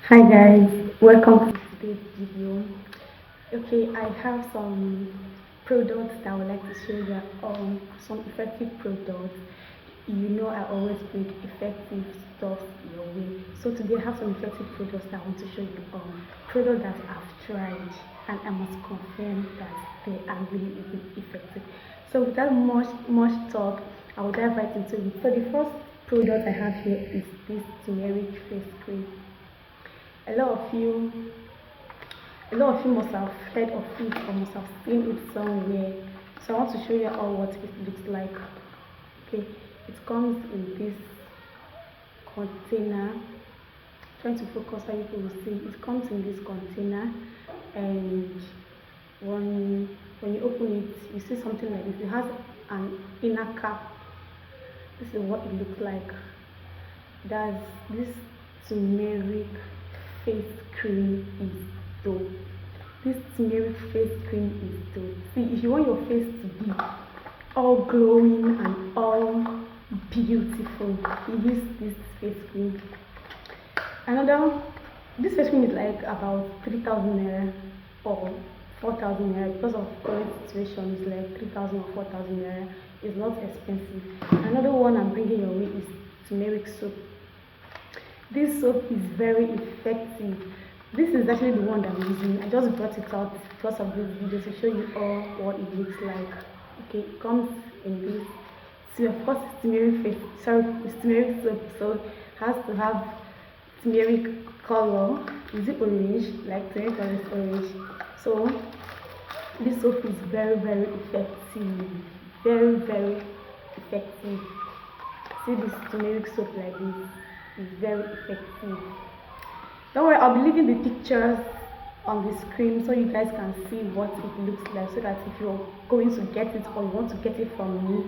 Hi guys, welcome to today's video. Okay, I have some products that I would like to show you. Some effective products. You know I always bring effective stuff your way. So today I have some effective products that I want to show you. Products that I've tried and I must confirm that they are really effective. So without much talk, I will dive right into it. So the first product I have here is this turmeric face cream. A lot of you a lot of you must have heard of it or must have seen it somewhere. So I want to show you all what it looks like. Okay, it comes in this container. Trying to focus how you will see. It comes in this container, and when you open it, you see something like this. It has an inner cap. This is what it looks like. That's this turmeric face cream is dope. This turmeric face cream is dope. See, if you want your face to be all glowing and all beautiful, you use this face cream. This face cream is like about 3,000 naira or 4,000 naira because of current situation. It's like 3,000 or 4,000 naira. It's not expensive. Another one I'm bringing your way is turmeric soap. This soap is very effective. This is actually the one that I'm using. I just brought it out because of this video to show you all what it looks like. Okay, it comes in this. So of course it's turmeric soap, so it has to have turmeric color. Is it orange? Like turmeric color is orange. So this soap is very effective. Very effective. See this turmeric soap like this is very effective. Don't worry, I'll be leaving the pictures on the screen so you guys can see what it looks like, so that if you're going to get it or you want to get it from me,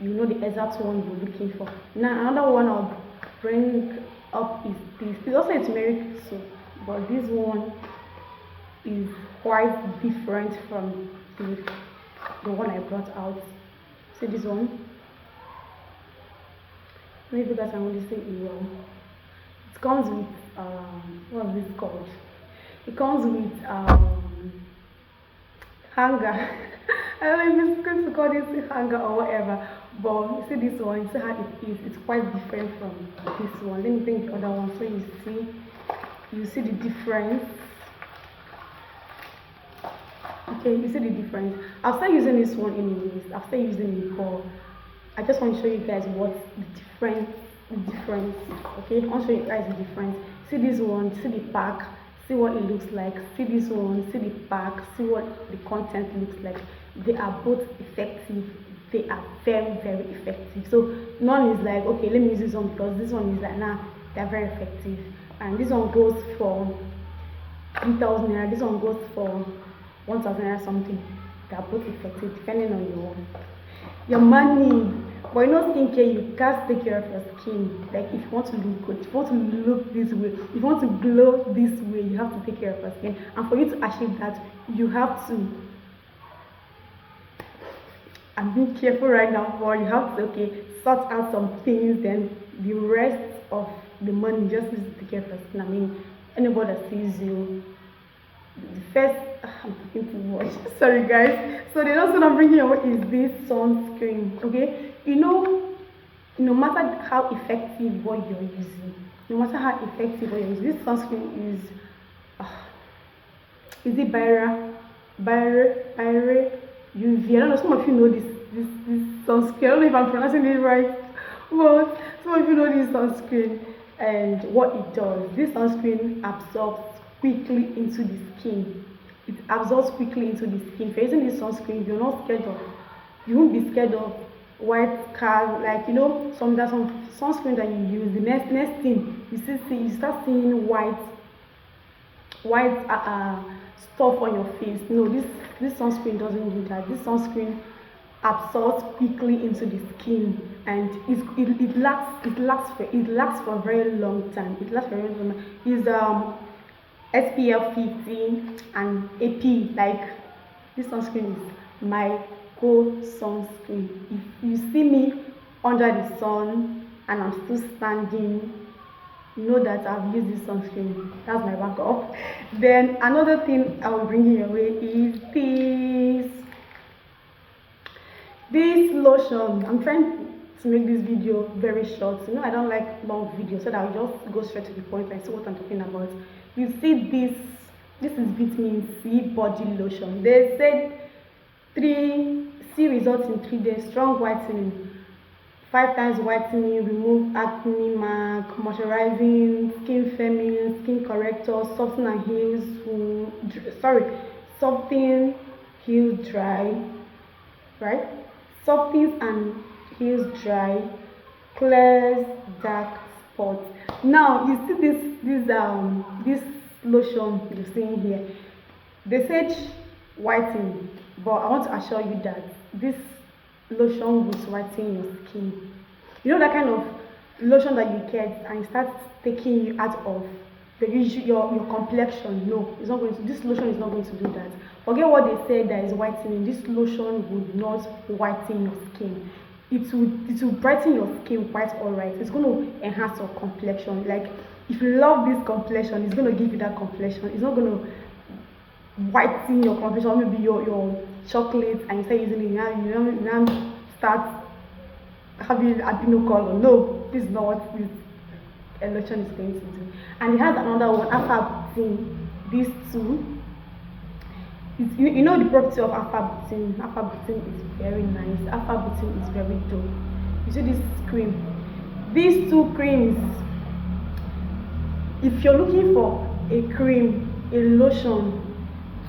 you know the exact one you're looking for. Now another one I'll bring up is this. It's also a turmeric soap, but this one is quite different from the one I brought out. See this one? Maybe you guys can only see it well. It comes with what's this called? It comes with hanger. I don't know if it's going to call this hanger or whatever, but you see this one, you see how it is. It's quite different from this one. Let me bring the other one so you see the difference. Okay, you see the difference. I'll start using this one anyways. I'll start using it, but I just want to show you guys what the difference. Okay, I want to show you guys the difference. See this one, see the pack, see what it looks like. See this one, see the pack, see what the content looks like. They are both effective. They are very effective. So none is like, okay, let me use this one because this one is like, nah, they're very effective. And this one goes for 3,000 naira. This one goes for 1,000 naira something. They are both effective depending on your money. But you know, skincare, you can't take care of your skin. Like if you want to look good, if you want to look this way, if you want to glow this way, you have to take care of your skin. And for you to achieve that, you have to, I'm being careful right now, but you have to sort out some things, then the rest of the money just use to take care of your skin. I mean, anybody that sees you, the first, I'm talking too much. Sorry guys. So the last one I'm bringing over is this sunscreen. Okay, you know, no matter how effective what you're using, this sunscreen is it Byre UV. I don't know, some of you know this sunscreen. I don't know if I'm pronouncing it right, but some of you know this sunscreen and what it does. This sunscreen absorbs quickly into the skin. It absorbs quickly into the skin. If you're using this sunscreen, you won't be scared of white scars. Like there's some sunscreen that you use. The next thing you start seeing white stuff on your face. No, this sunscreen doesn't do that. This sunscreen absorbs quickly into the skin, and it lasts for a very long time. It's SPF 50 and AP. Like this sunscreen is my go sunscreen. If you see me under the sun and I'm still standing, know that I've used this sunscreen. That's my backup. Then another thing I will bring your way is this lotion. I'm trying to make this video very short. You know, I don't like long videos, so that I'll just go straight to the point and see what I'm talking about. You see this is vitamin C body lotion. They said 3C results in 3 days, strong whitening, 5 times whitening, remove acne mark, moisturizing, skin firming, skin corrector, soften and heals soften, heals dry, right? Softens and heals dry, clears dark spots. Now you see this lotion you're seeing here. They said whitening, but I want to assure you that this lotion will whiten your skin. You know that kind of lotion that you get and it starts taking you out of your complexion? No, it's not going to. This lotion is not going to do that. Forget what they said that is whitening. This lotion would not whiten your skin. It will brighten your skin quite alright. It's going to enhance your complexion. Like, if you love this complexion, it's going to give you that complexion. It's not going to whiten your complexion, or maybe your chocolate, and you start using it, you now start having albino color. No, this is not what this lotion is going to do. And it has another one, alpha-butene. These two, you know the property of alpha-butene. Alpha-butene is very nice. Alpha-butene is very dope. You see this cream, these two creams. If you're looking for a cream, a lotion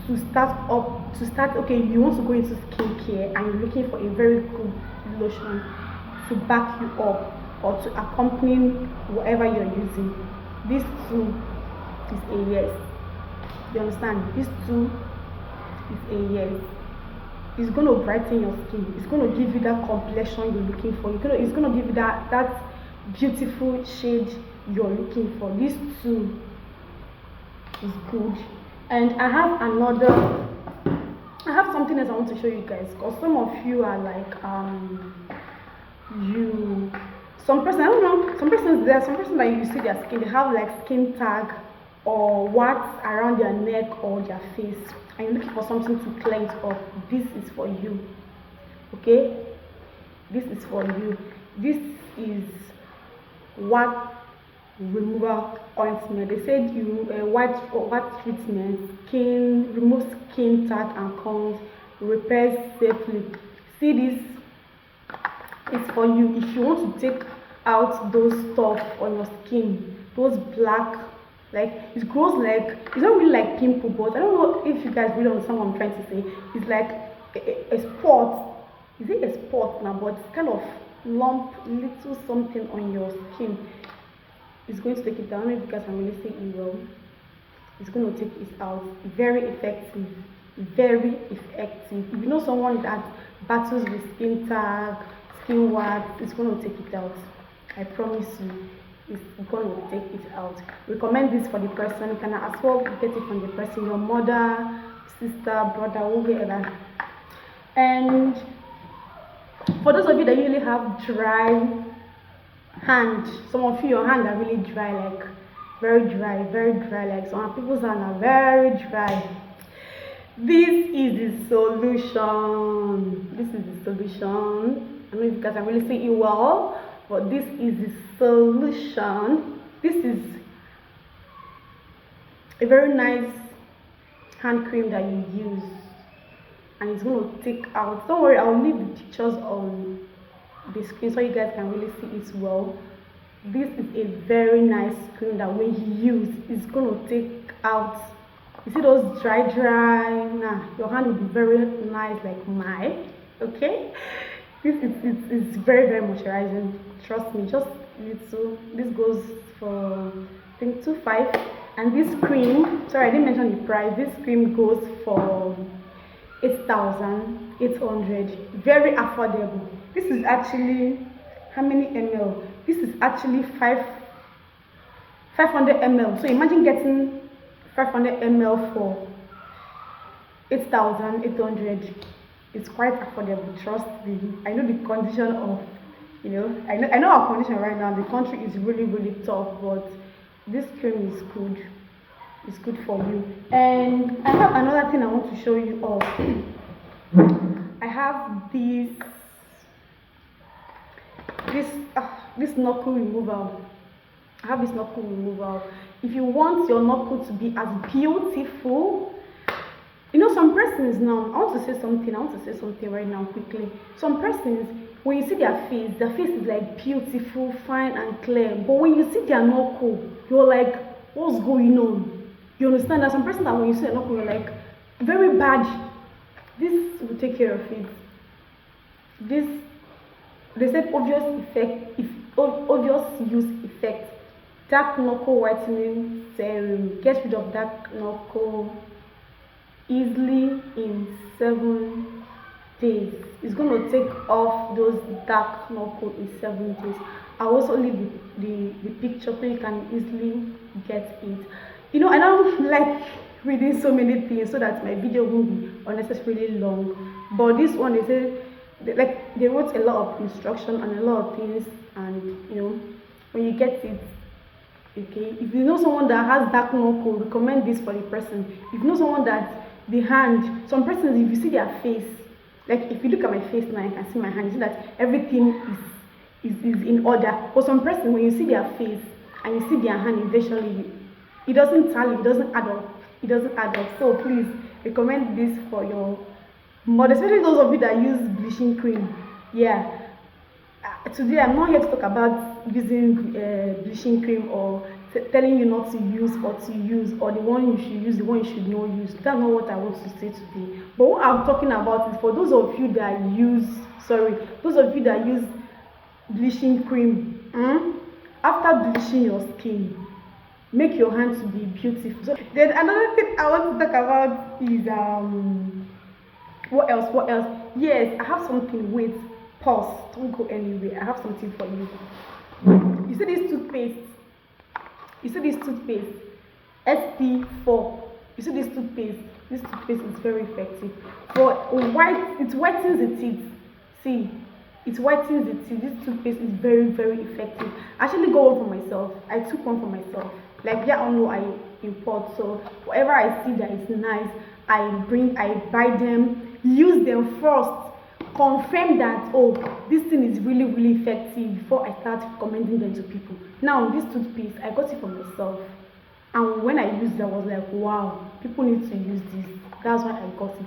to start, okay, you want to go into skincare and you're looking for a very good lotion to back you up or to accompany whatever you're using, these two is a yes. You understand? These two is a yes. It's going to brighten your skin. It's going to give you that complexion you're looking for. It's going to give you that beautiful shade you're looking for. These two is good. And I have something else I want to show you guys, because some of you are like some person that you see their skin, they have like skin tag or warts around their neck or their face, and you're looking for something to clear it up. This is for you. Okay, this is for you. This is what removal ointment. They said you white treatment, skin removes skin tag and cones, repairs safely. See, this is for you if you want to take out those stuff on your skin, those black, like it grows like, it's not really like pimple, but I don't know if you guys really understand what I'm trying to say. It's like a spot. Is it a spot now? But it's kind of lump, little something on your skin. It's going to take it down. I don't know if you guys can really see it well. It's going to take it out. Very effective. Very effective. If you know someone that battles with skin tag, skin wax, it's going to take it out. I promise you, it's going to take it out. Recommend this for the person. You can as well get it from the person, your mother, sister, brother, whoever. And for those of you that usually have dry hand, some of you, your hands are really dry, like very dry, like some people's hands are very dry. This is the solution. This is the solution. I don't know if you guys can really see it well, but this is the solution. This is a very nice hand cream that you use, and it's going to take out, don't worry, I'll leave the pictures on the screen so you guys can really see it well. This is a very nice cream that when you use, it's going to take out, you see those dry, nah, your hand will be very nice like mine. Okay, this is very, very moisturizing, trust me. Just little, this goes for I think 2.5, and this cream, sorry I didn't mention the price, this cream goes for 8,800. Very affordable. This is actually, how many ml? This is actually 500 ml. So imagine getting 500 ml for 8,800. It's quite affordable, trust me. I know the condition of, I know our condition right now. The country is really, really tough, but this cream is good. It's good for you. And I have another thing I want to show you all. I have this knuckle removal. I have this knuckle removal. If you want your knuckle to be as beautiful, you know, some persons now, I want to say something right now quickly. Some persons, when you see their face is like beautiful, fine and clear. But when you see their knuckle, you're like, what's going on? You understand that some persons that when you see their knuckle, you're like, very bad. This will take care of it. This, they said obvious use effect. Dark knuckle whitening serum. Get rid of dark knuckle easily in 7 days. It's going to take off those dark knuckle in 7 days. I'll also leave the picture so you can easily get it. You know, I don't like reading so many things so that my video won't be unnecessarily long. But this one, they say, they wrote a lot of instruction and a lot of things, and you know, when you get it, okay, if you know someone that has dark knuckle, recommend this for the person. If you know someone that the hand, some persons, if you see their face, like if you look at my face now, you can see my hand, you see that everything is in order. But some person, when you see their face and you see their hand, eventually it doesn't tally, it doesn't add up. So please recommend this for your mother, especially those of you that use bleaching cream. Yeah, today I'm not here to talk about using bleaching cream or telling you not to use or to use, or the one you should use, the one you should not use. That's not what I want to say today. But what I'm talking about is for those of you that use bleaching cream. After bleaching your skin, make your hand to be beautiful. So then another thing I want to talk about is what else? Yes, I have something. Wait, pause, don't go anywhere. I have something for you. You see this toothpaste? SP4. You see this toothpaste? This toothpaste is very effective. For white, it whitens the teeth. See, it whitens the teeth. This toothpaste is very, very effective. I actually got one for myself. I took one for myself. Like, yeah, I know I import. So whatever I see that is nice, I buy them, use them first, confirm that, oh, this thing is really, really effective before I start recommending them to people. Now, this toothpaste, I got it for myself. And when I used it, I was like, wow, people need to use this. That's why I got it.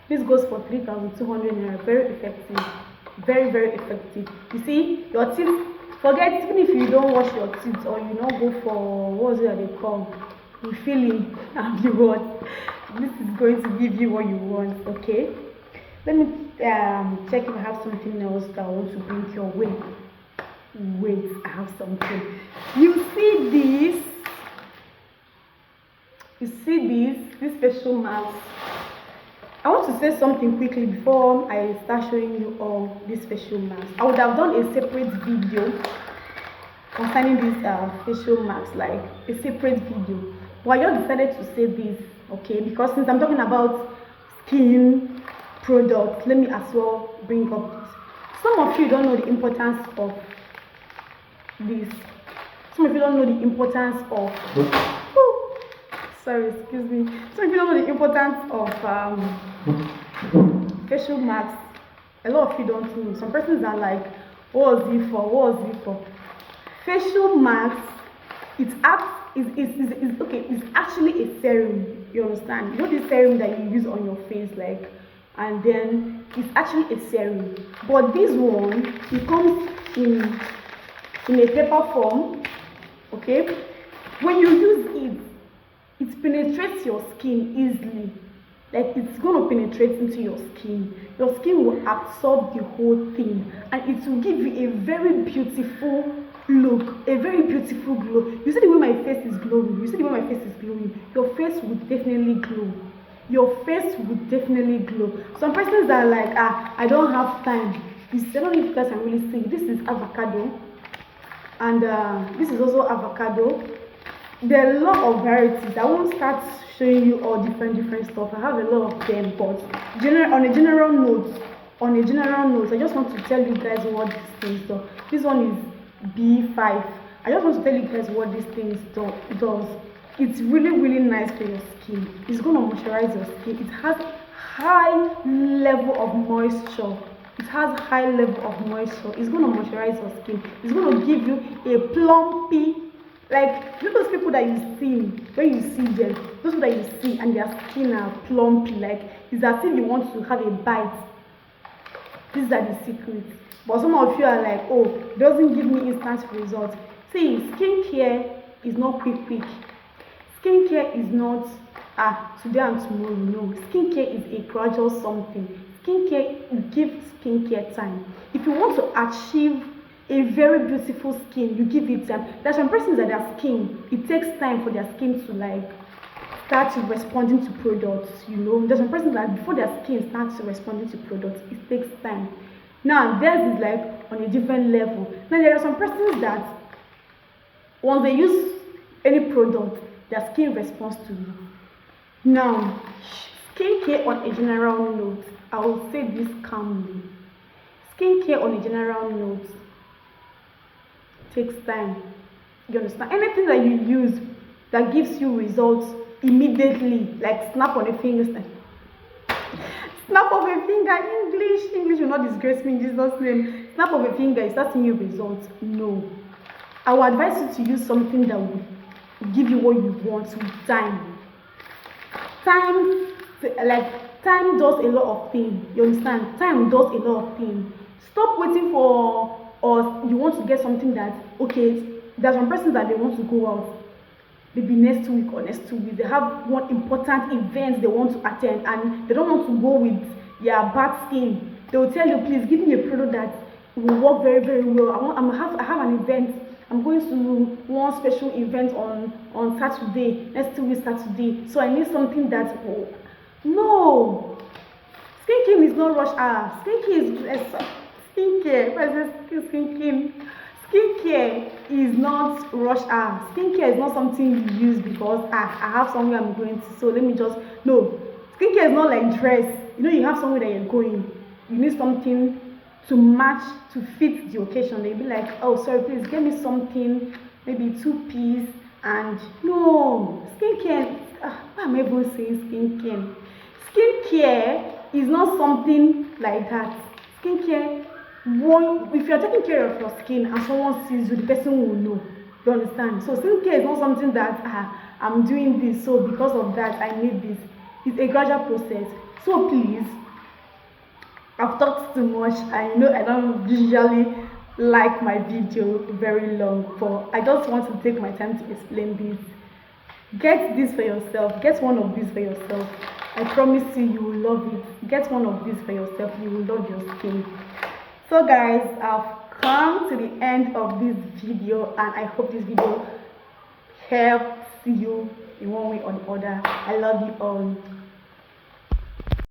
This goes for 3,200 naira. Very effective. Very, very effective. You see, your teeth, forget, even if you don't wash your teeth or you don't go for, what is it that they call, refilling, you want, this is going to give you what you want, okay? Let me check if I have something else that I want to bring your way. Wait, I have something. You see this? This facial mask. I want to say something quickly before I start showing you all this facial mask. I would have done a separate video concerning this facial mask, like a separate video. But I just decided to say this, okay? Because since I'm talking about skin products, let me as well bring up this. Some of you don't know the importance of this. Some of you don't know the importance of sorry, excuse me. Some of you don't know the importance of facial masks. A lot of you don't know. Some persons are like, what was it for? Facial masks, it's actually a serum. You understand? You know the serum that you use on your face, like, and then it's actually a serum. But this one, it comes in a paper form. Okay, when you use it, it penetrates your skin easily. Like, it's going to penetrate into your skin. Your skin will absorb the whole thing, and it will give you a very beautiful look, a very beautiful glow. You see the way my face is glowing? Your face would definitely glow. Some persons are like, I don't have time. I don't know if you guys can really see. This is avocado, and this is also avocado. There are a lot of varieties. I won't start showing you all different stuff. I have a lot of them, but on a general note, I just want to tell you guys what this is. So this one is B5. I just want to tell you guys what these things does. It's really nice for your skin. It's going to moisturize your skin. It has high level of moisture. It has high level of moisture. It's going to moisturize your skin. It's going to give you a plumpy, like, you know those people that you see, when you see them, those people that you see and their skin are plumpy, like, it's as if you want to have a bite. These are the secrets. But some of you are like, oh, it doesn't give me instant results. See, skincare is not quick. Skincare is not today and tomorrow. No, skincare is a gradual something. Skincare gives skincare time. If you want to achieve a very beautiful skin, you give it time. There's some persons that their skin, it takes time for their skin to like start responding to products. You know, there's some persons that before their skin starts responding to products, it takes time. Now theirs is like on a different level. Now there are some persons that once they use any product, their skin responds to you. Now, skincare on a general note, I will say this calmly. Skincare on a general note takes time. You understand? Anything that you use that gives you results immediately, like snap on a finger, snap of a finger, English will not disgrace me in Jesus' name. Snap of a finger, is that seeing you results? No. I would advise you to use something that will give you what you want with time. Time does a lot of things. You understand? Time does a lot of things. Stop waiting for, or you want to get something that, okay, there's some persons that they want to go out, maybe next week or next 2 weeks. They have one important event they want to attend and they don't want to go with their bad skin. They will tell you, please give me a product that will work very well. I have an event. I'm going to one special event on Saturday, next 2 weeks Saturday. So I need something that will... No! Skincare is not rush hour. Skincare is not rush hour. Skincare is not something you use because I have somewhere I'm going to, so let me just... No. Skincare is not like dress. You know, you have somewhere that you're going. You need something to match, to fit the occasion. They'll be like, oh, sorry, please get me something, maybe toothpaste, and no, skincare, why am I even saying skincare? Skincare is not something like that. Skincare, if you're taking care of your skin and someone sees you, the person will know. You understand? So skincare is not something that, I'm doing this, so because of that, I need this. It's a gradual process. So please, I've talked too much. I know I don't usually like my video very long, but I just want to take my time to explain this. Get this for yourself. Get one of these for yourself. I promise you will love it. Get one of these for yourself. You will love your skin. So guys, I've come to the end of this video and I hope this video helps you in one way or the other. I love you all.